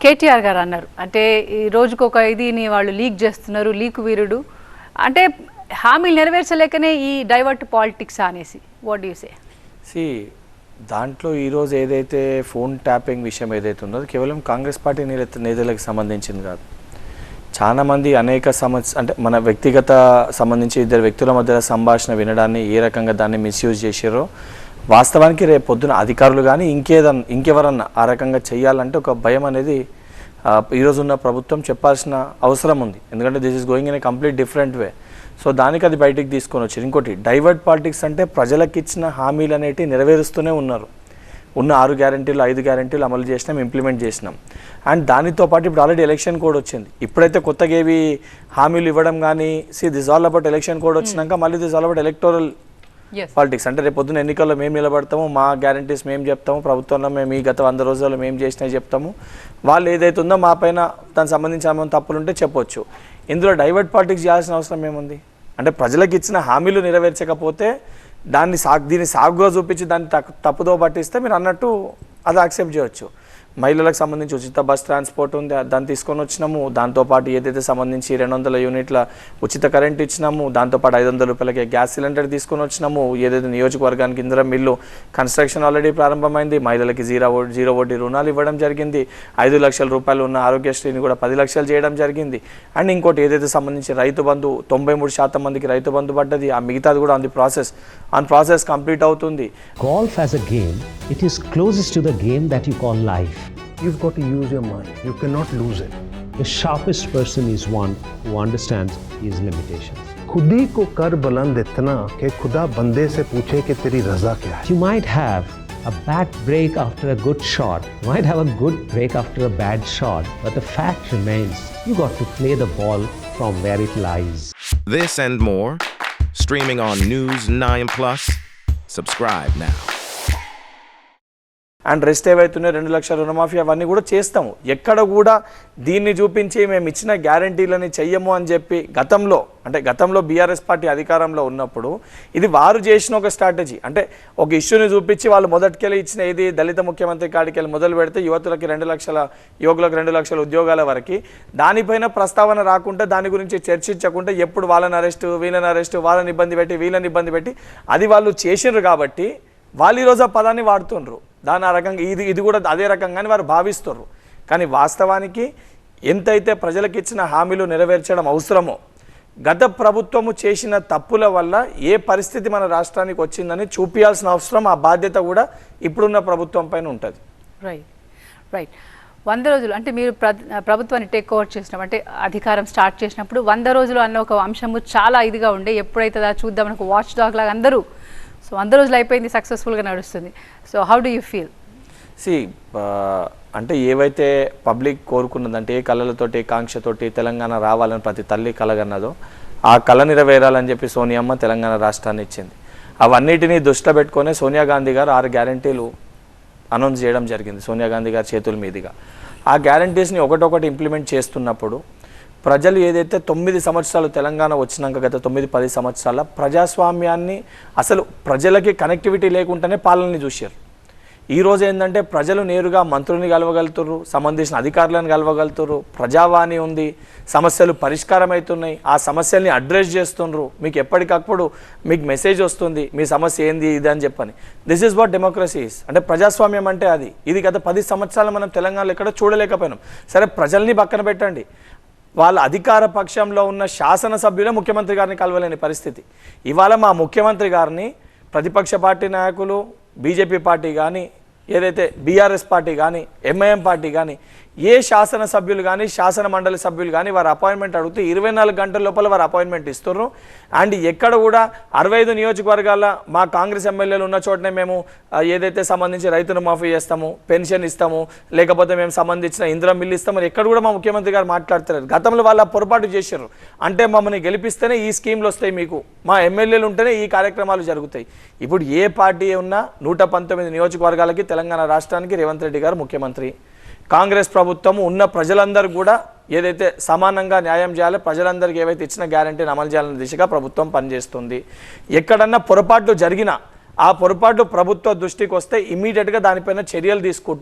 కేటీఆర్ గారు అన్నారు, అంటే ఈ రోజుకు ఒక ఇదిని వాళ్ళు లీక్ చేస్తున్నారు, లీక్ వీరుడు అంటే హామీలు నెరవేర్చలేకనే ఈ డైవర్ట్ పాలిటిక్స్ అనేసి. What you say? దాంట్లో ఈరోజు ఏదైతే ఫోన్ ట్యాపింగ్ విషయం ఏదైతే ఉందో కేవలం కాంగ్రెస్ పార్టీ నేతలకు సంబంధించింది కాదు. చాలామంది అనేక అంటే మన వ్యక్తిగత సంబంధించి ఇద్దరు వ్యక్తుల మధ్య సంభాషణ వినడాన్ని ఏ రకంగా దాన్ని మిస్యూజ్ చేసారో వాస్తవానికి రేపు పొద్దున అధికారులు కానీ ఇంకెవరన్నా ఆ రకంగా చేయాలంటే ఒక భయం అనేది ఈరోజున్న ప్రభుత్వం చెప్పాల్సిన అవసరం ఉంది. ఎందుకంటే this is going in a complete different way. So దానికి అది బయటికి తీసుకొని వచ్చారు. ఇంకోటి డైవర్ట్ పాలిటిక్స్ అంటే ప్రజలకు ఇచ్చిన హామీలు అనేవి నెరవేరుస్తూనే ఉన్నారు. ఉన్న 6 గ్యారెంటీలు 5 గ్యారెంటీలు అమలు చేసినాం, ఇంప్లిమెంట్ చేసినాం. అండ్ దానితో పాటు ఇప్పుడు ఆల్రెడీ ఎలక్షన్ కోడ్ వచ్చింది. ఇప్పుడైతే కొత్తగా ఏవి హామీలు ఇవ్వడం కానీ this all about election code వచ్చినాక మళ్ళీ this all about electoral politics. అంటే రేపు పొద్దున్న ఎన్నికల్లో మేము నిలబడతాము, మా గ్యారెంటీస్ మేము చెప్తాము, ప్రభుత్వంలో మేము ఈ గత 100 రోజుల్లో మేము చేసినవి చెప్తాము, వాళ్ళు ఏదైతే ఉందో మా పైన దానికి సంబంధించిన ఏమైనా తప్పులుంటే చెప్పొచ్చు. ఇందులో డైవర్ట్ పాలిటిక్స్ చేయాల్సిన అవసరం ఏముంది? అంటే ప్రజలకు ఇచ్చిన హామీలు నెరవేర్చకపోతే దీన్ని సాగుగా చూపించి దాన్ని తప్పుదో పట్టిస్తే మీరు అన్నట్టు అది యాక్సెప్ట్ చేయవచ్చు. మహిళలకు సంబంధించి ఉచిత బస్ ట్రాన్స్పోర్ట్ ఉంది, దాన్ని తీసుకొని వచ్చినాము. దాంతోపాటు ఏదైతే సంబంధించి 200 యూనిట్ల ఉచిత కరెంట్ ఇచ్చినాము, దాంతోపాటు 500 రూపాయలకి గ్యాస్ సిలిండర్ తీసుకొని వచ్చినాము. ఏదైతే నియోజకవర్గానికి ఇందిరమ్మ ఇల్లు కన్స్ట్రక్షన్ ఆల్రెడీ ప్రారంభమైంది. మహిళలకి జీరో వడ్డీ రుణాలు ఇవ్వడం జరిగింది. 5 లక్షల రూపాయలు ఉన్న ఆరోగ్యశ్రీని కూడా 10 లక్షలు చేయడం జరిగింది. అండ్ ఇంకోటి ఏదైతే సంబంధించి రైతు బంధు 93% మందికి రైతు బంధు పడ్డది. ఆ మిగతాది కూడా ఆన్ ప్రాసెస్ కంప్లీట్ అవుతుంది. Golf as a game, it is closest to the game that you call life. You've got to use your mind. You cannot lose it. The sharpest person is one who understands his limitations. खुद ही को कर बुलंद इतना कि खुदा बंदे से पूछे कि तेरी रजा क्या है. You might have a bad break after a good shot. You might have a good break after a bad shot. But the fact remains, you got to play the ball from where it lies. This and more, streaming on News 9+. Subscribe now. And rest ఏవైతున్నాయి 2 లక్షల రుణమాఫీ అవన్నీ కూడా చేస్తాము. ఎక్కడ కూడా దీన్ని చూపించి మేము ఇచ్చిన గ్యారంటీలని చెయ్యము అని చెప్పి గతంలో బీఆర్ఎస్ పార్టీ అధికారంలో ఉన్నప్పుడు ఇది వారు చేసిన ఒక స్ట్రాటజీ. అంటే ఒక ఇష్యూని చూపించి వాళ్ళు మొదటికెళ్ళి ఇచ్చిన ఇది దళిత ముఖ్యమంత్రి కాడికెళ్ళి మొదలు పెడితే యువకులకు 2 లక్షల ఉద్యోగాల వరకు దానిపైన ప్రస్తావన రాకుండా, దాని గురించి చర్చించకుండా ఎప్పుడు వాళ్ళని అరెస్టు వాళ్ళని ఇబ్బంది పెట్టి అది వాళ్ళు చేసినారు. కాబట్టి వాళ్ళు ఈరోజు ఆ పదాన్ని వాడుతుండ్రు. దాని ఆ రకంగా ఇది కూడా అదే రకంగానే వారు భావిస్తున్నారు. కానీ వాస్తవానికి ఎంతైతే ప్రజలకు ఇచ్చిన హామీలు నెరవేర్చడం అవసరమో గత ప్రభుత్వము చేసిన తప్పుల వల్ల ఏ పరిస్థితి మన రాష్ట్రానికి వచ్చిందని చూపించాల్సిన అవసరం, ఆ బాధ్యత కూడా ఇప్పుడున్న ప్రభుత్వం పైన ఉంటుంది. రైట్ 100 రోజులు అంటే మీరు ప్రభుత్వాన్ని టేక్ ఓవర్ చేసినాం అంటే అధికారం స్టార్ట్ చేసినప్పుడు 100 రోజులు అన్న ఒక అంశము చాలా ఇదిగా ఉండే, ఎప్పుడైతే చూద్దాం మనకు వాచ్ డాగ్ లాగా అందరూ. సో 100 రోజులు అయిపోయింది, సక్సెస్ఫుల్గా నడుస్తుంది. So how do you feel? అంటే ఏవైతే పబ్లిక్ కోరుకున్నదంటే ఏ కళలతోటి కాంక్షతోటి తెలంగాణ రావాలని ప్రతి తల్లి కలగన్నదో ఆ కళ నెరవేరాలని చెప్పి సోనియమ్మ తెలంగాణ రాష్ట్రాన్ని ఇచ్చింది. అవన్నిటినీ దృష్టిలో పెట్టుకొని సోనియా గాంధీ గారు 6 గ్యారంటీలు అనౌన్స్ చేయడం జరిగింది సోనియా గాంధీ గారి చేతుల మీదుగా. ఆ గ్యారంటీస్ని ఒకటొకటి ఇంప్లిమెంట్ చేస్తున్నప్పుడు ప్రజలు ఏదైతే 9 సంవత్సరాలు తెలంగాణ వచ్చినాక గత 9-10 సంవత్సరాల ప్రజాస్వామ్యాన్ని అసలు ప్రజలకి కనెక్టివిటీ లేకుండానే పాలనని చూశారు. ఈరోజు ఏంటంటే ప్రజలు నేరుగా మంత్రుల్ని కలవగలుగుతారు, సంబంధించిన అధికారులను కలవగలుగుతారు, ప్రజావాణి ఉంది, సమస్యలు పరిష్కారం అవుతున్నాయి, ఆ సమస్యల్ని అడ్రస్ చేస్తుండ్రు, మీకు ఎప్పటికప్పుడు మీకు మెసేజ్ వస్తుంది మీ సమస్య ఏంది ఇది అని చెప్పని. This is what democracy is. అంటే ప్రజాస్వామ్యం అంటే అది. ఇది గత 10 సంవత్సరాలు మనం తెలంగాణలో ఎక్కడ చూడలేకపోయినాం. సరే ప్రజల్ని పక్కన పెట్టండి, వాళ్ళ అధికార పక్షంలో ఉన్న శాసనసభ్యులే ముఖ్యమంత్రి గారిని కలవలేని పరిస్థితి. ఇవాళ మా ముఖ్యమంత్రి గారిని ప్రతిపక్ష పార్టీ నాయకులు, బీజేపీ పార్టీ కానీ, ఏదైతే బీఆర్ఎస్ పార్టీ కానీ, ఎంఐఎం పార్టీ కానీ, ఏ శాసనసభ్యులు కానీ శాసన మండలి సభ్యులు కానీ వారు అపాయింట్మెంట్ అడిగితే 24 గంటల లోపల వారు అపాయింట్మెంట్ ఇస్తున్నారు. అండ్ ఎక్కడ కూడా 65 నియోజకవర్గాల మా కాంగ్రెస్ ఎమ్మెల్యేలు ఉన్న చోటనే మేము ఏదైతే సంబంధించి రైతు రుణమాఫీ చేస్తాము, పెన్షన్ ఇస్తాము, లేకపోతే మేము సంబంధించిన ఇందిరమ్మ ఇల్లు ఇస్తామని ఎక్కడ కూడా మా ముఖ్యమంత్రి గారు మాట్లాడుతున్నారు. గతంలో వాళ్ళ పొరపాటు చేశారు. అంటే మమ్మల్ని గెలిపిస్తేనే ఈ స్కీమ్లు వస్తాయి, మీకు మా ఎమ్మెల్యేలు ఉంటేనే ఈ కార్యక్రమాలు జరుగుతాయి. ఇప్పుడు ఏ పార్టీ ఉన్నా 119 నియోజకవర్గాలకి తెలంగాణ రాష్ట్రానికి రేవంత్ రెడ్డి గారు ముఖ్యమంత్రి. కాంగ్రెస్ ప్రభుత్వం ఉన్న ప్రజలందరూ కూడా ఏదైతే సమానంగా న్యాయం చేయాలో, ప్రజలందరికీ ఏవైతే ఇచ్చిన గ్యారెంటీని అమలు చేయాలనే దిశగా ప్రభుత్వం పనిచేస్తుంది. ఎక్కడన్నా పొరపాట్లు జరిగినా ఆ పొరపాటు ప్రభుత్వ దృష్టికి వస్తే ఇమీడియట్గా దానిపైన చర్యలు తీసుకుంటూ